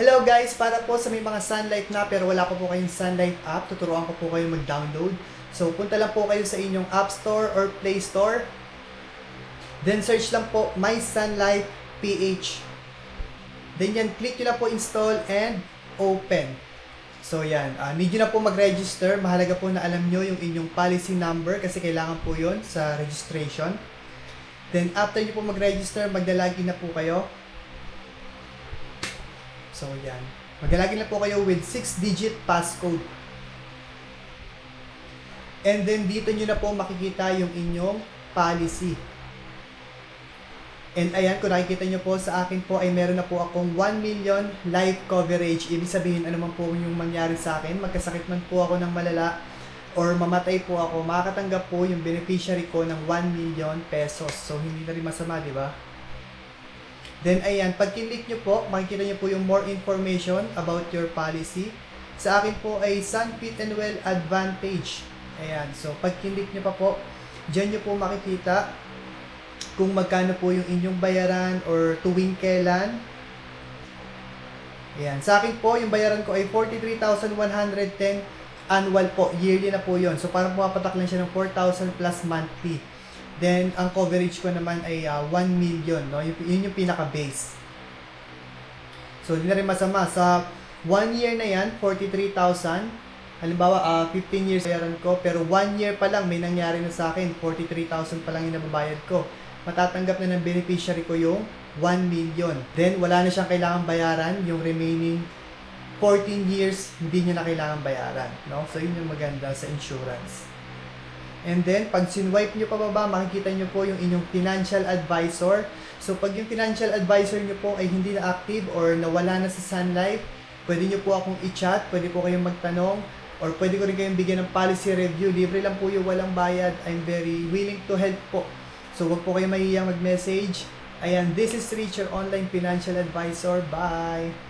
Hello guys, para po sa may mga Sunlight na pero wala pa po kayong Sunlight app, tuturuan ko po kayo mag-download. So punta lang po kayo sa inyong App Store or Play Store. Then search lang po My Sunlight PH. Then yan, click nyo lang po install and open. So yan, need nyo na po mag-register. Mahalaga po na alam nyo yung inyong policy number kasi kailangan po yun sa registration. Then after nyo po mag-register, maglalagin na po kayo. So yan, maglalagin na po kayo with 6-digit passcode. And then dito nyo na po makikita yung inyong policy. And ayan, kung nakikita nyo po sa akin po ay meron na po akong 1 million life coverage. Ibig sabihin ano man po yung mangyari sa akin, magkasakit man po ako ng malala or mamatay po ako, makakatanggap po yung beneficiary ko ng 1 million pesos. So hindi na rin masama, di ba? Then ayan, pag kinlik nyo po, makikita nyo po yung more information about your policy. Sa akin po ay Sun Fit and Well Advantage. Ayan, so pag kinlik nyo pa po, dyan nyo po makikita kung magkano po yung inyong bayaran or tuwing kailan. Ayan, sa akin po, yung bayaran ko ay 43,110 annual po, yearly na po yon. So parang pumapatak lang siya ng 4,000 plus monthly. Then, ang coverage ko naman ay 1 million, no? Yun yung pinaka-base. So, hindi na rin masama. Sa 1 year na yan, 43,000. Halimbawa, 15 years bayaran ko, pero 1 year pa lang may nangyari na sa akin, 43,000 pa lang yung nababayad ko. Matatanggap na ng beneficiary ko yung 1 million. Then, wala na siyang kailangan bayaran. Yung remaining 14 years, hindi niya na kailangan bayaran, no? So, yun yung maganda sa insurance. And then, pag sinwipe nyo pababa, makikita nyo po yung inyong financial advisor. So, pag yung financial advisor nyo po ay hindi na active or nawala na sa Sun Life, pwede nyo po akong i-chat, pwede po kayong magtanong, or pwede ko rin kayong bigyan ng policy review. Libre lang po yung walang bayad. I'm very willing to help po. So, wag po kayong mahihiyang mag-message. Ayan, this is Rich, your online financial advisor. Bye!